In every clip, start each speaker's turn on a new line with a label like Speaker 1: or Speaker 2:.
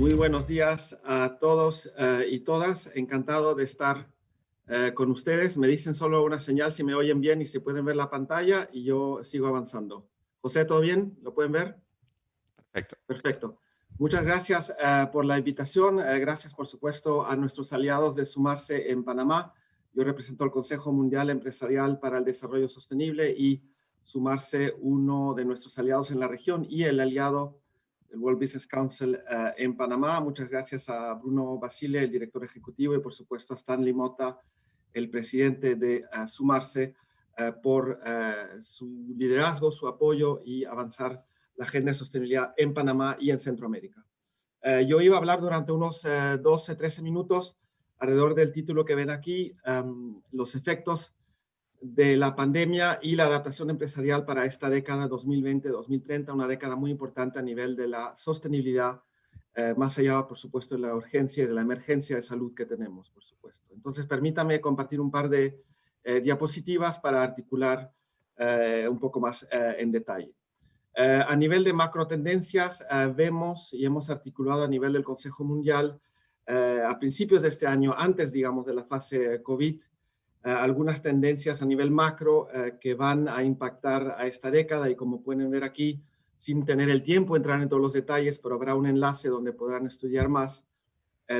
Speaker 1: Muy buenos días a todos y todas. Encantado de estar con ustedes. Me dicen solo una señal si me oyen bien y si pueden ver la pantalla y yo sigo avanzando. José, ¿todo bien? ¿Lo pueden ver?
Speaker 2: Perfecto.
Speaker 1: Perfecto. Muchas gracias por la invitación. Gracias, por supuesto, a nuestros aliados de Sumarse en Panamá. Yo represento al Consejo Mundial Empresarial para el Desarrollo Sostenible y Sumarse, uno de nuestros aliados en la región y el aliado del World Business Council en Panamá. Muchas gracias a Bruno Basile, el director ejecutivo, y por supuesto a Stanley Mota, el presidente de Sumarse, por su liderazgo, su apoyo y avanzar la agenda de sostenibilidad en Panamá y en Centroamérica. Yo iba a hablar durante unos 12, 13 minutos alrededor del título que ven aquí, los efectos de la pandemia y la adaptación empresarial para esta década 2020-2030, una década muy importante a nivel de la sostenibilidad, más allá, por supuesto, de la urgencia y de la emergencia de salud que tenemos, por supuesto. Entonces, permítame compartir un par de diapositivas para articular un poco más en detalle. A nivel de macro tendencias, vemos y hemos articulado a nivel del Consejo Mundial a principios de este año, antes, digamos, de la fase COVID, algunas tendencias a nivel macro que van a impactar a esta década y como pueden ver aquí, sin tener el tiempo de entrar en todos los detalles, pero habrá un enlace donde podrán estudiar más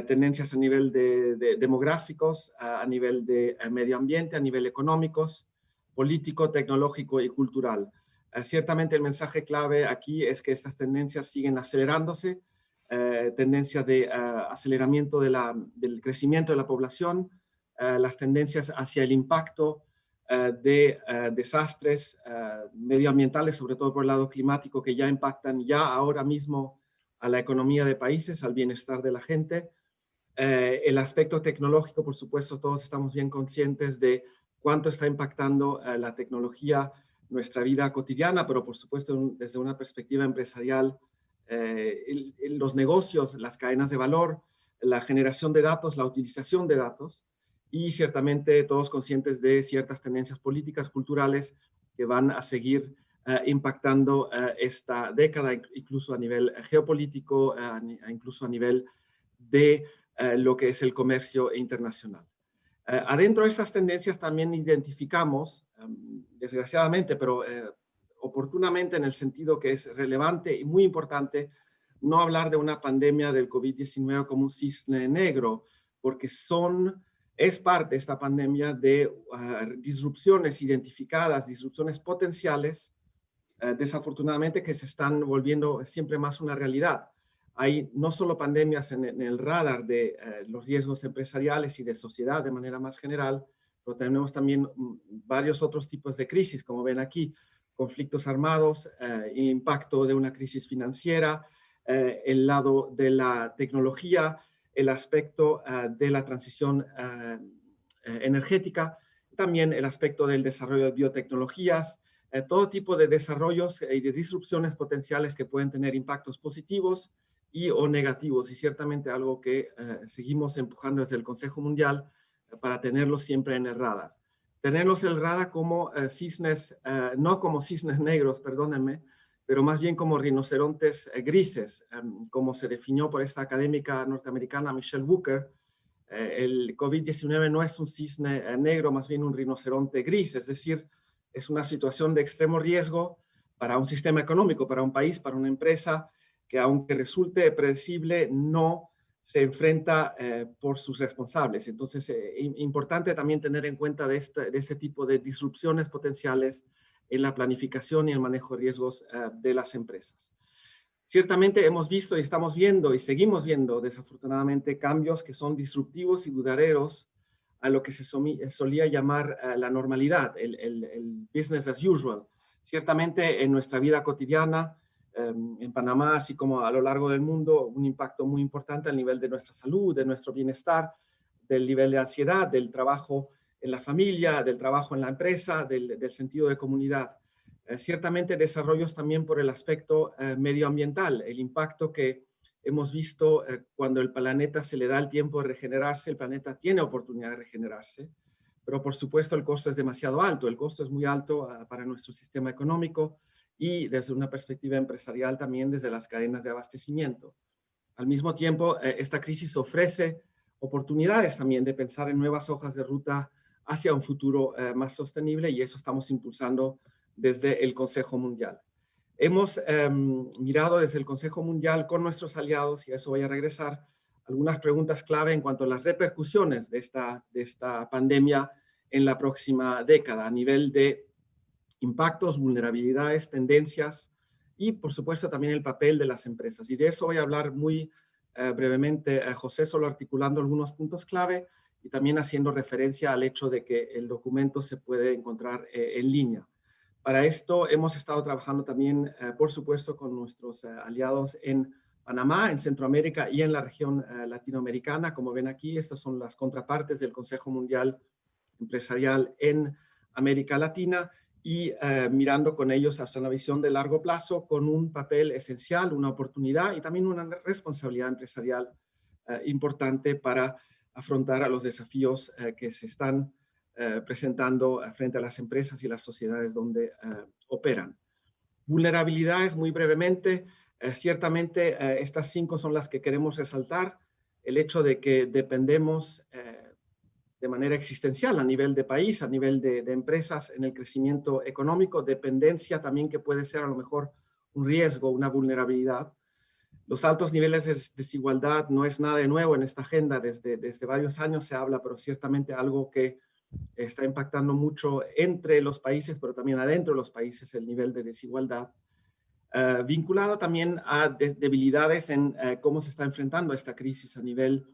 Speaker 1: tendencias a nivel de demográficos, a nivel de medio ambiente, a nivel económicos, político, tecnológico y cultural. Ciertamente el mensaje clave aquí es que estas tendencias siguen acelerándose, tendencias de aceleramiento del crecimiento de la población, las tendencias hacia el impacto de desastres medioambientales, sobre todo por el lado climático, que ya impactan ya ahora mismo a la economía de países, al bienestar de la gente. El aspecto tecnológico, por supuesto, todos estamos bien conscientes de cuánto está impactando la tecnología nuestra vida cotidiana, pero por supuesto desde una perspectiva empresarial, los negocios, las cadenas de valor, la generación de datos, la utilización de datos y ciertamente todos conscientes de ciertas tendencias políticas, culturales que van a seguir impactando esta década, incluso a nivel geopolítico, incluso a nivel de lo que es el comercio internacional. Adentro de esas tendencias también identificamos, desgraciadamente, pero oportunamente en el sentido que es relevante y muy importante, no hablar de una pandemia del COVID-19 como un cisne negro, porque es parte esta pandemia de disrupciones identificadas, disrupciones potenciales, desafortunadamente que se están volviendo siempre más una realidad. Hay no solo pandemias en el radar de los riesgos empresariales y de sociedad de manera más general, pero tenemos también varios otros tipos de crisis, como ven aquí, conflictos armados, impacto de una crisis financiera, el lado de la tecnología, el aspecto de la transición energética, también el aspecto del desarrollo de biotecnologías, todo tipo de desarrollos y de disrupciones potenciales que pueden tener impactos positivos y o negativos, y ciertamente algo que seguimos empujando desde el Consejo Mundial para tenerlos siempre en el radar. Tenerlos en el radar como cisnes, no como cisnes negros, perdónenme, pero más bien como rinocerontes grises, como se definió por esta académica norteamericana Michelle Booker. El COVID-19 no es un cisne negro, más bien un rinoceronte gris, es decir, es una situación de extremo riesgo para un sistema económico, para un país, para una empresa, que aunque resulte predecible, no se enfrenta por sus responsables. Entonces, importante también tener en cuenta de ese tipo de disrupciones potenciales en la planificación y el manejo de riesgos de las empresas. Ciertamente hemos visto y estamos viendo y seguimos viendo, desafortunadamente, cambios que son disruptivos y duraderos a lo que se solía llamar la normalidad, el business as usual. Ciertamente en nuestra vida cotidiana, en Panamá, así como a lo largo del mundo, un impacto muy importante al nivel de nuestra salud, de nuestro bienestar, del nivel de ansiedad, del trabajo en la familia, del trabajo en la empresa, del sentido de comunidad. Ciertamente desarrollos también por el aspecto medioambiental, el impacto que hemos visto cuando el planeta se le da el tiempo de regenerarse, el planeta tiene oportunidad de regenerarse, pero por supuesto el costo es demasiado alto, el costo es muy alto para nuestro sistema económico y desde una perspectiva empresarial también desde las cadenas de abastecimiento. Al mismo tiempo, esta crisis ofrece oportunidades también de pensar en nuevas hojas de ruta hacia un futuro más sostenible, y eso estamos impulsando desde el Consejo Mundial. Hemos mirado desde el Consejo Mundial con nuestros aliados, y a eso voy a regresar, algunas preguntas clave en cuanto a las repercusiones de esta pandemia en la próxima década, a nivel de impactos, vulnerabilidades, tendencias y, por supuesto, también el papel de las empresas. Y de eso voy a hablar muy brevemente, José, solo articulando algunos puntos clave y también haciendo referencia al hecho de que el documento se puede encontrar en línea. Para esto hemos estado trabajando también, por supuesto, con nuestros aliados en Panamá, en Centroamérica y en la región latinoamericana. Como ven aquí, estas son las contrapartes del Consejo Mundial Empresarial en América Latina, y mirando con ellos hacia una visión de largo plazo con un papel esencial, una oportunidad y también una responsabilidad empresarial importante para afrontar a los desafíos que se están presentando frente a las empresas y las sociedades donde operan. Vulnerabilidades, muy brevemente, ciertamente estas 5 son las que queremos resaltar. El hecho de que dependemos de manera existencial a nivel de país, a nivel de empresas en el crecimiento económico, dependencia también que puede ser a lo mejor un riesgo, una vulnerabilidad. Los altos niveles de desigualdad no es nada de nuevo en esta agenda, desde varios años se habla, pero ciertamente algo que está impactando mucho entre los países, pero también adentro de los países, el nivel de desigualdad. Vinculado también a debilidades en cómo se está enfrentando esta crisis a nivel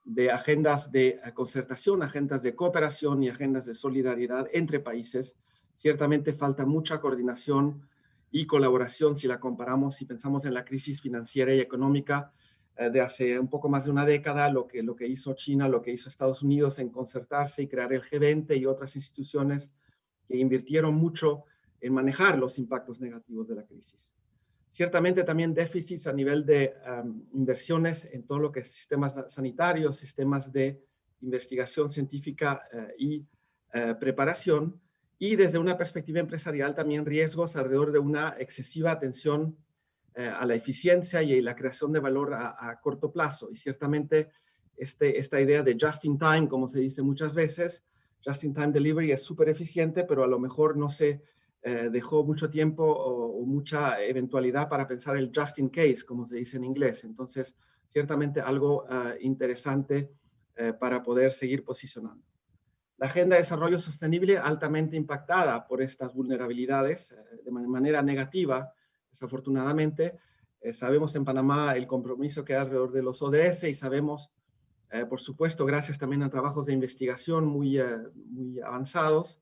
Speaker 1: de agendas de concertación, agendas de cooperación y agendas de solidaridad entre países. Ciertamente falta mucha coordinación y colaboración si la comparamos, si pensamos en la crisis financiera y económica de hace un poco más de una década, lo que hizo China, lo que hizo Estados Unidos en concertarse y crear el G20 y otras instituciones que invirtieron mucho en manejar los impactos negativos de la crisis. Ciertamente también déficits a nivel de inversiones en todo lo que es sistemas sanitarios, sistemas de investigación científica y preparación, y desde una perspectiva empresarial también riesgos alrededor de una excesiva atención a la eficiencia y la creación de valor a corto plazo. Y ciertamente esta idea de just in time, como se dice muchas veces, just in time delivery es súper eficiente, pero a lo mejor no se dejó mucho tiempo o mucha eventualidad para pensar el just in case, como se dice en inglés. Entonces, ciertamente algo interesante para poder seguir posicionando. La Agenda de Desarrollo Sostenible altamente impactada por estas vulnerabilidades de manera negativa, desafortunadamente. Sabemos en Panamá el compromiso que hay alrededor de los ODS y sabemos, por supuesto, gracias también a trabajos de investigación muy avanzados,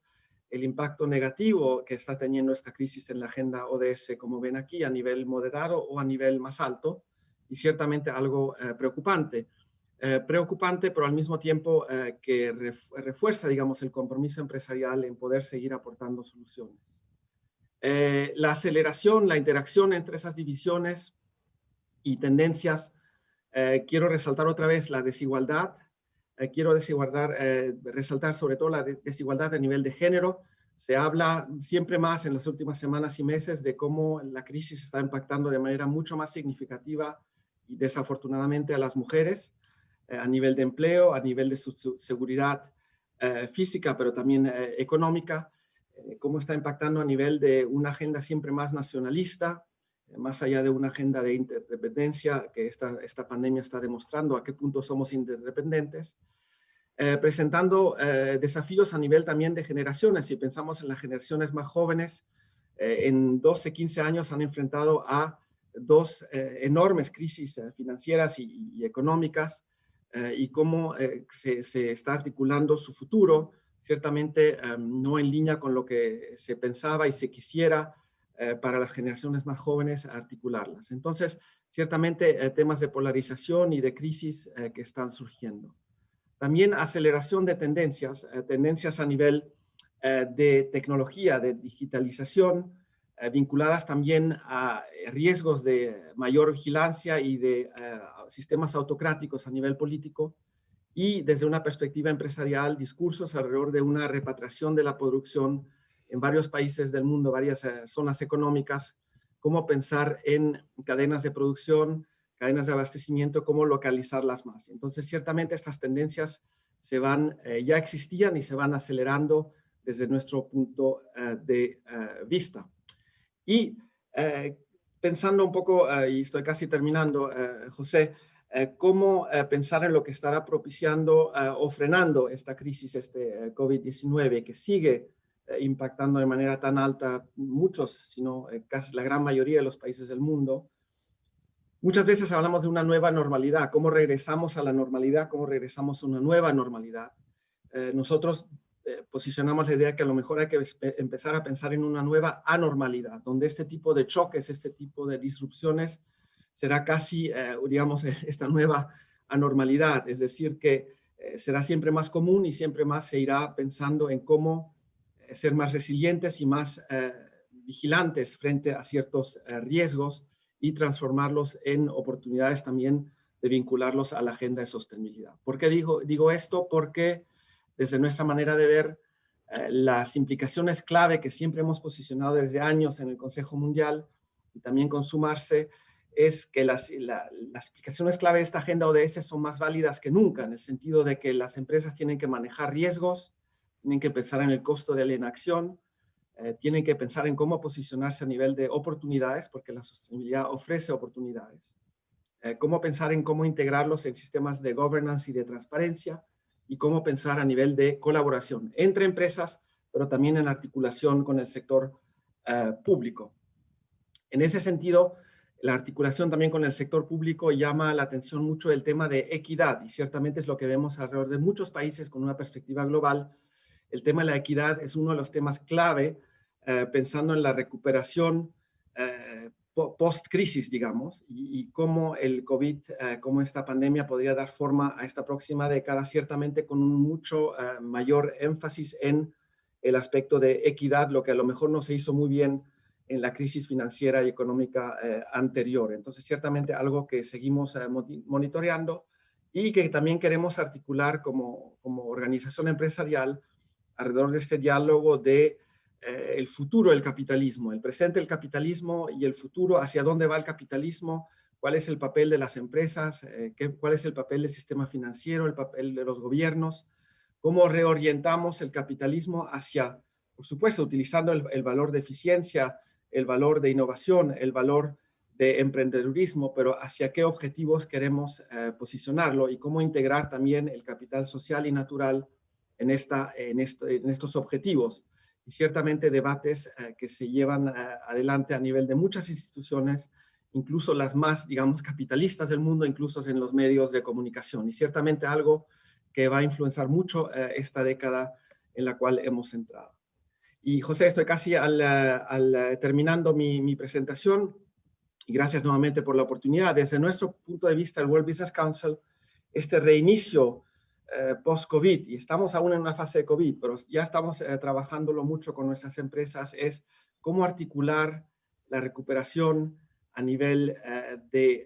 Speaker 1: el impacto negativo que está teniendo esta crisis en la agenda ODS, como ven aquí, a nivel moderado o a nivel más alto, y ciertamente algo preocupante. Preocupante, pero al mismo tiempo que refuerza, digamos, el compromiso empresarial en poder seguir aportando soluciones. La aceleración, la interacción entre esas divisiones y tendencias, quiero resaltar otra vez la desigualdad. Quiero resaltar sobre todo la desigualdad a nivel de género. Se habla siempre más en las últimas semanas y meses de cómo la crisis está impactando de manera mucho más significativa y desafortunadamente a las mujeres, a nivel de empleo, a nivel de su seguridad física, pero también económica, cómo está impactando a nivel de una agenda siempre más nacionalista, más allá de una agenda de interdependencia, que esta pandemia está demostrando a qué punto somos interdependientes, presentando desafíos a nivel también de generaciones. Si pensamos en las generaciones más jóvenes, en 12, 15 años han enfrentado a 2 enormes crisis financieras y económicas, y cómo se está articulando su futuro, ciertamente no en línea con lo que se pensaba y se quisiera para las generaciones más jóvenes articularlas. Entonces, ciertamente temas de polarización y de crisis que están surgiendo. También aceleración de tendencias, tendencias a nivel de tecnología, de digitalización, vinculadas también a riesgos de mayor vigilancia y de sistemas autocráticos a nivel político, y desde una perspectiva empresarial, discursos alrededor de una repatriación de la producción en varios países del mundo, varias zonas económicas, cómo pensar en cadenas de producción cadenas de abastecimiento, cómo localizarlas más. Entonces, ciertamente estas tendencias ya existían y se van acelerando desde nuestro punto de vista. Y pensando un poco, y estoy casi terminando, José, cómo pensar en lo que estará propiciando o frenando esta crisis, COVID-19, que sigue impactando de manera tan alta muchos, sino casi la gran mayoría de los países del mundo. Muchas veces hablamos de una nueva normalidad, cómo regresamos a la normalidad, cómo regresamos a una nueva normalidad. Nosotros posicionamos la idea que a lo mejor hay que empezar a pensar en una nueva anormalidad, donde este tipo de choques, este tipo de disrupciones será casi, digamos, esta nueva anormalidad. Es decir, que será siempre más común y siempre más se irá pensando en cómo ser más resilientes y más vigilantes frente a ciertos riesgos y transformarlos en oportunidades también de vincularlos a la agenda de sostenibilidad. ¿Por qué digo esto? Porque desde nuestra manera de ver, las implicaciones clave que siempre hemos posicionado desde años en el Consejo Mundial y también con Sumarse, es que las implicaciones clave de esta agenda ODS son más válidas que nunca, en el sentido de que las empresas tienen que manejar riesgos, tienen que pensar en el costo de la inacción, tienen que pensar en cómo posicionarse a nivel de oportunidades, porque la sostenibilidad ofrece oportunidades. Cómo pensar en cómo integrarlos en sistemas de governance y de transparencia, y cómo pensar a nivel de colaboración entre empresas, pero también en articulación con el sector público. En ese sentido, la articulación también con el sector público llama la atención mucho el tema de equidad, y ciertamente es lo que vemos alrededor de muchos países con una perspectiva global. El tema de la equidad es uno de los temas clave, pensando en la recuperación post-crisis, digamos, y cómo el COVID, cómo esta pandemia podría dar forma a esta próxima década, ciertamente con un mucho mayor énfasis en el aspecto de equidad, lo que a lo mejor no se hizo muy bien en la crisis financiera y económica anterior. Entonces, ciertamente algo que seguimos monitoreando y que también queremos articular como organización empresarial alrededor de este diálogo de el futuro del capitalismo, el presente del capitalismo y el futuro, hacia dónde va el capitalismo, cuál es el papel de las empresas, cuál es el papel del sistema financiero, el papel de los gobiernos, cómo reorientamos el capitalismo hacia, por supuesto, utilizando el valor de eficiencia, el valor de innovación, el valor de emprendedurismo, pero hacia qué objetivos queremos posicionarlo y cómo integrar también el capital social y natural en estos objetivos. Y ciertamente debates que se llevan adelante a nivel de muchas instituciones, incluso las más, digamos, capitalistas del mundo, incluso en los medios de comunicación. Y ciertamente algo que va a influenciar mucho esta década en la cual hemos entrado. Y José, estoy casi terminando mi presentación. Y gracias nuevamente por la oportunidad. Desde nuestro punto de vista, el World Business Council, este reinicio post-COVID, y estamos aún en una fase de COVID, pero ya estamos trabajándolo mucho con nuestras empresas, es cómo articular la recuperación a nivel de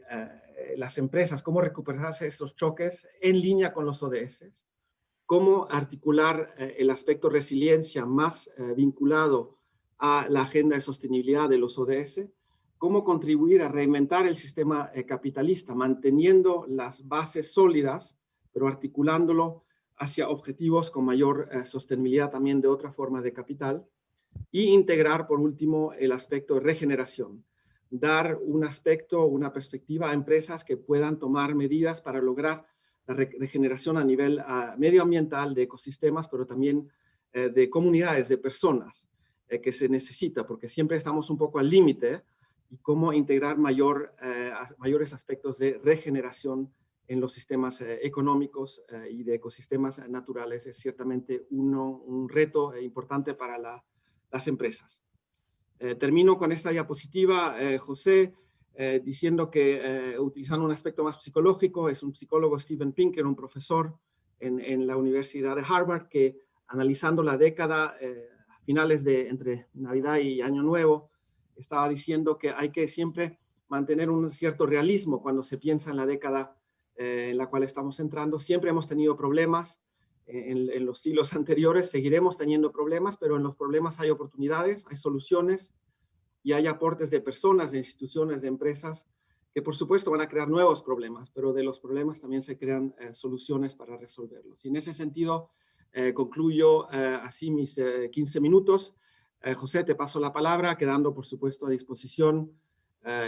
Speaker 1: las empresas, cómo recuperarse estos choques en línea con los ODS, cómo articular el aspecto resiliencia más vinculado a la agenda de sostenibilidad de los ODS, cómo contribuir a reinventar el sistema capitalista, manteniendo las bases sólidas, pero articulándolo hacia objetivos con mayor sostenibilidad también de otra forma de capital, y integrar, por último, el aspecto de regeneración, dar un aspecto, una perspectiva a empresas que puedan tomar medidas para lograr la regeneración a nivel medioambiental, de ecosistemas, pero también de comunidades, de personas que se necesita, porque siempre estamos un poco al límite, y cómo integrar mayores aspectos de regeneración en los sistemas económicos y de ecosistemas naturales es ciertamente un reto importante para las empresas. Termino con esta diapositiva, José, diciendo que utilizando un aspecto más psicológico, es un psicólogo, Steven Pinker, un profesor en la Universidad de Harvard, que analizando la década a finales de entre Navidad y Año Nuevo, estaba diciendo que hay que siempre mantener un cierto realismo cuando se piensa en la década en la cual estamos entrando. Siempre hemos tenido problemas en los siglos anteriores, seguiremos teniendo problemas, pero en los problemas hay oportunidades, hay soluciones y hay aportes de personas, de instituciones, de empresas que por supuesto van a crear nuevos problemas, pero de los problemas también se crean soluciones para resolverlos. Y en ese sentido, concluyo así mis 15 minutos. José, te paso la palabra, quedando por supuesto a disposición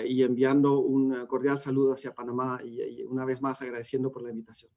Speaker 1: y enviando un cordial saludo hacia Panamá y una vez más agradeciendo por la invitación.